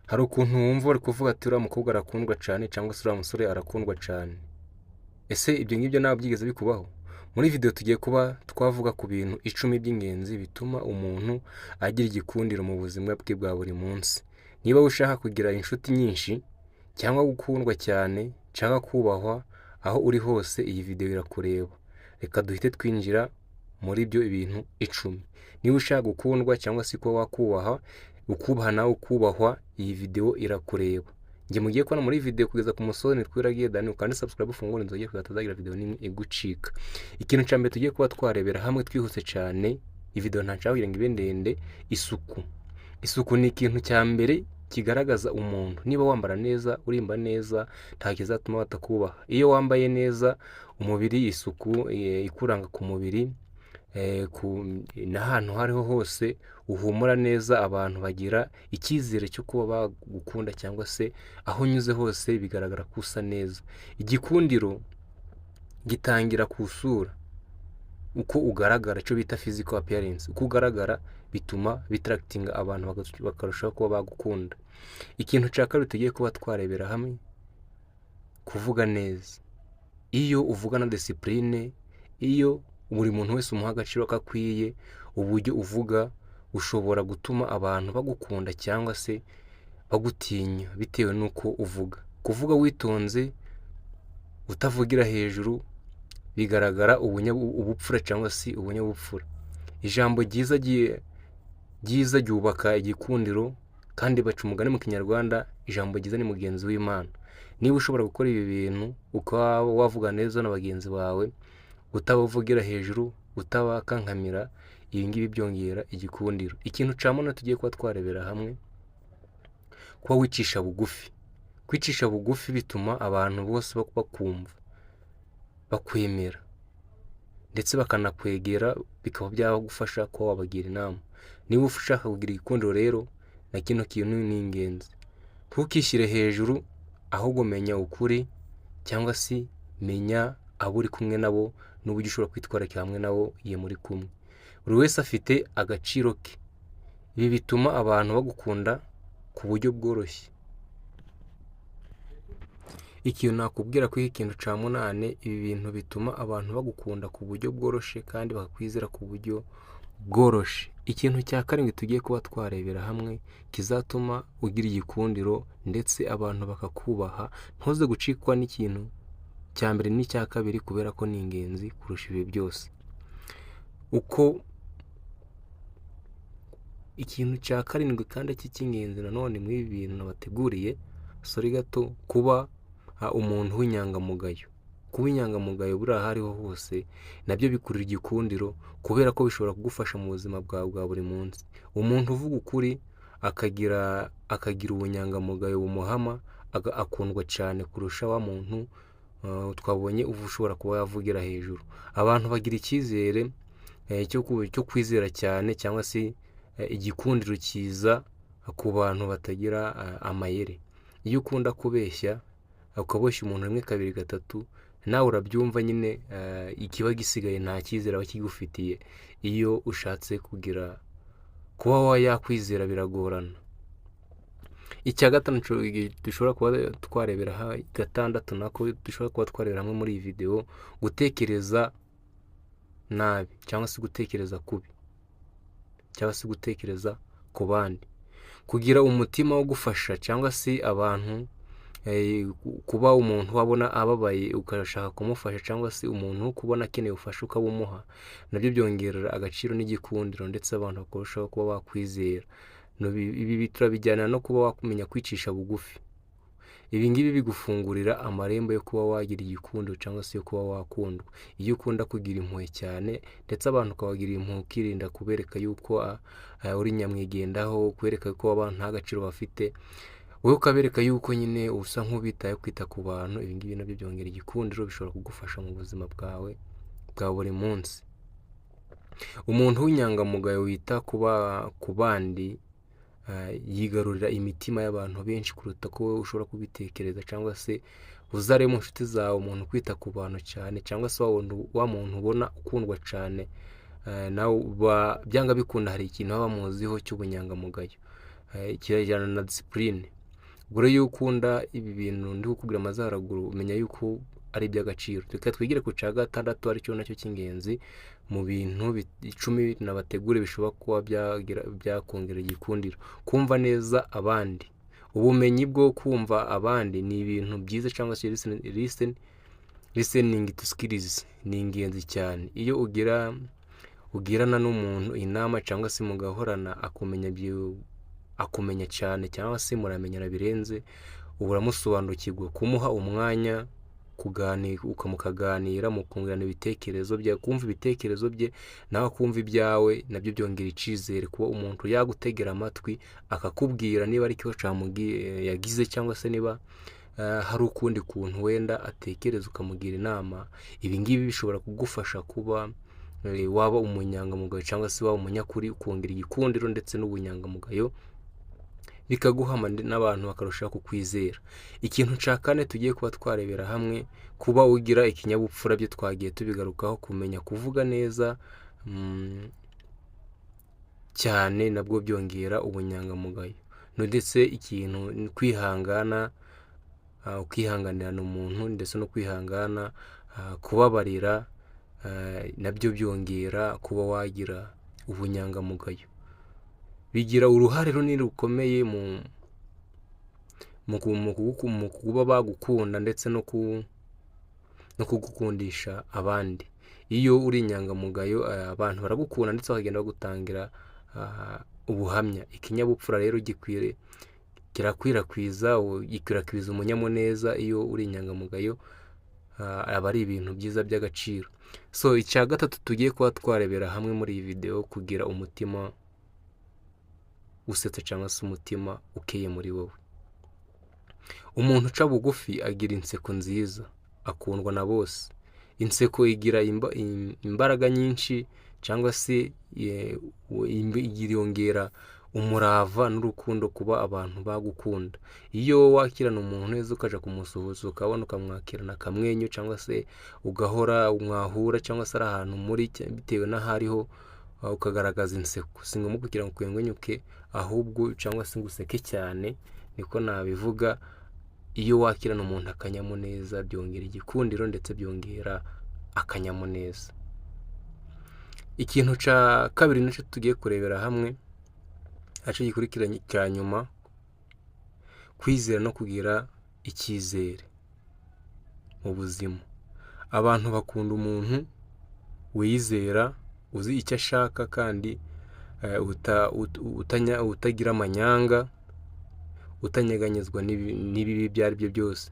Hari ukuntu wumva uri kuvuga ati uriya mukobwa arakundwa cyane cyangwa se uriya musore arakundwa cyane. Ese ibyo ngibyo nawe byigeze bikubaho? Muri video tugiye kuba twavuga ku bintu 10 by'ingenzi bituma umuntu agira igikundiro mu buzima bwe bwa buri munsi. Niba ushaka kugira inshuti nyinshi cyangwa gukundwa cyane cyangwa kubahwa aho uri hose, iyi video irakureba. Reka duhite twinjira muri ibyo ibintu 10. Niba ushaka gukundwa cyangwa se ko wakubaha, ukubaha nawe ukubahwa, iyi video irakureba. Nge mugiye kubona muri video kugeza ku musozi twiragiye Dani, ukandi subscribe ufungura inzoga kugira atazagira video nimwe igucika. Ikintu cya mbere tugiye kuba twarebera hamwe twihuse cyane, iyi video ntacyo kugira ngo ibe ndende. Isuku ni ikintu cya mbere kigaragaza umuntu. Niba wambara neza, urimba neza, nta kizatuma batakubaha. Iyo wambaye neza, umubiri, isuku ikuranga ku mubiri, n'ahantu hariho hose uhumura neza, abantu bagira icyizere cyo kuba bagukunda, cyangwa se aho unyuze hose bigaragara ko usa neza. Igikundiro gitangira ku sura, uko ugaragara, cyo bita physical appearance. Uko ugaragara bituma bitarakitinga abantu bakarushaho kuba bagukunda. Ikintu cya kabiri tugiye kuba twarebera hamwe, kuvuga neza. Iyo uvugana discipline, iyo buri muntu wese umuha agaciro kakwiye, uburyo uvuga ushobora gutuma abantu bagukunda cyangwa se bagutinya bitewe n'uko uvuga. Kuvuga witonze, utavugira hejuru, bigaragara ubupfura cyangwa se ubunyabupfura. Ijambo ryiza ryubaka igikundiro, kandi baca umugani mu Kinyarwanda, ijambo ryiza ni mugenzi w'Imana. Niba ushobora gukora ibi bintu, ukaba wavuga neza na bagenzi bawe, utabavugira hejuru, utabakankamira, ibi ngibi byongera igikundiro. Ikintu cya munani tugiye kuba twarebera hamwe, kuba wicisha bugufi. Kwicisha bugufi bituma abantu bose bakumva, bakwemera, ndetse bakanakwegera, bikaba byagufasha kuba wabagira inama. Niba ushaka kugira igikundiro rero, na kino kintu ni ingenzi. Ntukishyire hejuru, ahubwo menya ukuri, cyangwa se menya abo uri kumwe nabo n'uburyo ushobora kwitwara hamwe nabo iyo muri kumwe. Buri wese afite agaciro ke. Ibi bituma abantu bagukunda ku buryo bworoshye. Ikintu nakubwira ko ikintu cya munane, ibi bintu bituma abantu bagukunda ku buryo bworoshye kandi bakakwizera ku buryo bworoshye. Ikintu cya karindwi tugiye kuba twarebera hamwe kizatuma ugira igikundiro ndetse abantu bakakubaha. Ntuze gucikwa n'ikintu cya mbere n'icya kabiri, kubera ko ni ingenzi kurusha ibi byose. Ikintu cya karindwi kandi cy'ingenzi nanone muri ibi bintu nabateguriye, gato, kuba umuntu w'inyangamugayo. Kuba inyangamugayo buriya aho ariho hose nabyo bikurura igikundiro, kubera ko bishobora kugufasha mu buzima bwawe bwa buri munsi. Umuntu uvuga ukuri akagira ubunyangamugayo bumuhama, akundwa cyane kurusha wa muntu twabonye ushobora kuba yavugira hejuru. Abantu bagira icyizere cyo kwizera cyane, cyangwa se igikundiro cyiza ku bantu batagira amayeri. Iyo ukunda kubeshya, ukaboshya umuntu rimwe kabiri gatatu, nawe urabyumva nyine, ikiba gisigaye nta cyizere aba kigufitiye. Iyo ushatse kuba yakwizera biragorana. Icya gatanu dushobora kuba twarebera gatandatu, nako dushobora kuba twarebera hamwe muri iyi video, gutekereza nabi cyangwa se gutekereza kubi, cyangwa se gutekereza ku bandi. Kugira umutima wo gufasha cyangwa se abantu, kuba umuntu wabona ababaye ukashaka kumufasha, cyangwa se umuntu kubona akeneye ubufasha ukabumuha, nabyo byongerera agaciro n'igikundiro, ndetse abantu bakarushaho kuba bakwizera. Ibi turabijyana no kuba wakumenya kwicisha bugufi. Ibi ngibi bigufungurira amarembo yo kuba wagira igikundiro, cyangwa se yo kuba wakundwa. Iyo ukunda kugira impuhwe cyane, ndetse abantu ukabagira impuhwe, ukirinda kubereka yuko uri nyamwigendaho, kwereka ko abantu nta gaciro bafite, wowe ukabereka yuko nyine usa nk'ubitaye kwita ku bantu. Ibi ngibi nabyo byongera igikundiro, bishobora kugufasha mu buzima bwawe bwa buri munsi. Umuntu w'inyangamugayo wita ku bandi, yigarurira imitima y'abantu benshi kuruta ko wowe ushobora kubitekereza, cyangwa se uzare mu nshuti zawe umuntu kwita ku bantu cyane, cyangwa se wa muntu ubona ukundwa cyane, nawe byanga bikunda hari ikintu baba bamuziho cy'ubunyangamugayo. Kirajyana na discipline. ubwo rero iyo ukunda ibi bintu ndi kukubwira amaze haraguru umenya yuko ari iby'agaciro. Reka twigire ku cya gatandatu aricyo nacyo cy'ingenzi mu bintu 10 nabategure bishobora kuba byakongera igikundiro. Kumva neza abandi. Ubumenyi bwo kumva abandi ni ibintu byiza cyangwa se listening to skills ni ingenzi cyane. Iyo ugirana n'umuntu inama cyangwa se mugahorana akumenya cyane cyangwa se muramenyana birenze, uramusobanukirwa, kumuha umwanya kuganira, mukaganira mukungurana ibitekerezo bye, kumva ibitekerezo bye nawe kumva ibyawe, nabyo byongera icyizere. Kuba umuntu yagutegera amatwi akakubwira niba ari cyo yagize cyangwa se niba hari ukundi kuntu wenda atekereza ukamugira inama, ibi ngibi bishobora kugufasha kuba waba umunyangamugayo cyangwa se waba umunyakuri, ukongera igikundiro ndetse n'ubunyangamugayo, bikaguhama n'abantu bakarushaho kukwizera. Ikintu cya kane tugiye kuba twarebera hamwe, kuba ugira ikinyabupfura, byo twagiye tubigarukaho, kumenya kuvuga neza cyane nabwo byongera ubunyangamugayo, ndetse ikintu kwihanganirana umuntu ndetse no kwihangana, kubabarira, nabyo byongera kuba wagira ubunyangamugayo. Bigira uruhare runini rukomeye mu kuba bagukunda ndetse no kugukundisha abandi. Iyo uri inyangamugayo, abantu baragukunda ndetse bakagenda bagutangira ubuhamya. Ikinyabupfura rero gikwirakwiza umunyamuneza. Iyo uri inyangamugayo, aba ari ibintu byiza by'agaciro. So icya gatatu tugiye kuba twarebera hamwe muri iyi video, kugira umutima usetsa cyangwa se umutima ukeye muri wowe. Umuntu uca bugufi agira inseko nziza, akundwa na bose. Inseko igira imbaraga nyinshi cyangwa se yongera umurava n'urukundo kuba abantu bagukunda. Iyo wakirana umuntu neza ukaja kumusuhuza, ukabona ukamwakirana akamwenyu cyangwa se ugahora mwahura cyangwa se ari ahantu muri bitewe n'ahariho, ukagaragaza inseko. Si ngombwa kugira ngo ukwenyuke ahubwo cyangwa se ngo useke cyane, niko nabivuga. Iyo wakirana umuntu akanyamuneza, byongera igikundiro ndetse byongera akanyamuneza. Ikintu cya kabiri nacyo tugiye kurebera hamwe, aco gikurikiranye cya nyuma, kwizera no kugira icyizere mu buzima. Abantu bakunda umuntu wizera, uzi icyo ashaka kandi utagira amanyanga, utanyeganyezwa n'ibibi ibyo ari byo byose,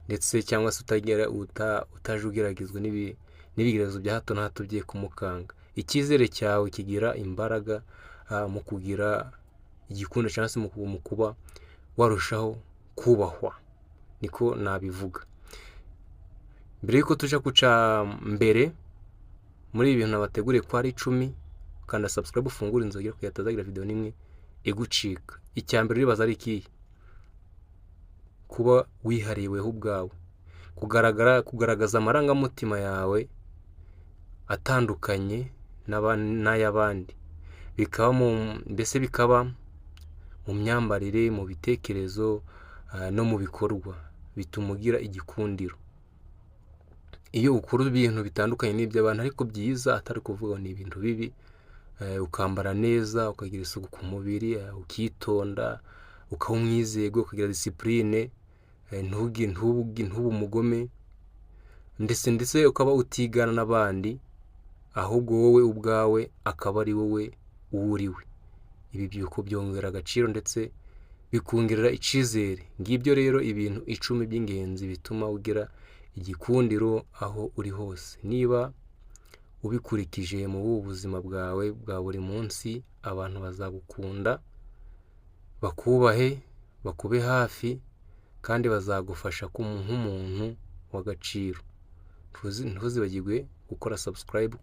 ndetse cyangwa se utaje ugeragezwa n'ibigeragezo bya hato na hato bigiye kumukanga. Icyizere cyawe kigira imbaraga mu kugira igikunda cyangwa se mu kuba warushaho kubahwa, niko nabivuga. Mbere yuko tuja kuca mbere muri ibi bintu nabateguriye ko ari 10, kanda subscribe, ufungure inzogera kugira hatazagira video nimwe igucika. Icya mbere ribaza ari iki? Kuba wihariweho ubwawe, kugaragaza amarangamutima yawe atandukanye n'ay'abandi, bikaba mu myambarire, mu bitekerezo no mu bikorwa, bituma ugira igikundiro. Iyo ukora ibintu bitandukanye n'iby'abantu ariko byiza, atari kuvuga ni ibintu bibi, ukambara neza, ukagira isuku ku mubiri, ukitonda, ukaba umwizego, ukagira discipline, ntube umugome, ndetse ukaba utigana n'abandi, ahubwo wowe ubwawe akaba ari wowe uriwe. Ibi byuko byongera agaciro ndetse bikongerera icyizere. Ngibyo rero ibintu 10 by'ingenzi bituma ugira igikundiro aho uri hose. Niba ubikurikije mu buzima bwawe bwa buri munsi, abantu bazagukunda, bakubahe, bakube hafi, kandi bazagufasha nk'umuntu w'agaciro. Ntuzibagirwe gukora subscribe,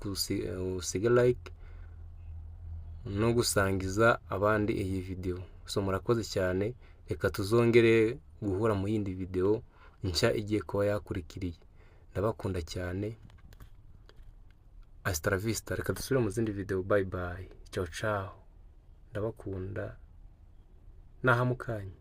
usiga like no gusangiza abandi iyi video. So murakoze cyane, reka tuzongere guhura mu yindi video nshya igiye kuba yakurikiriye. Ndabakunda cyane, hasta la vista. Reka dusubire mu zindi video. Bye bye, ciao ciao, ndabakunda, nahamukanye.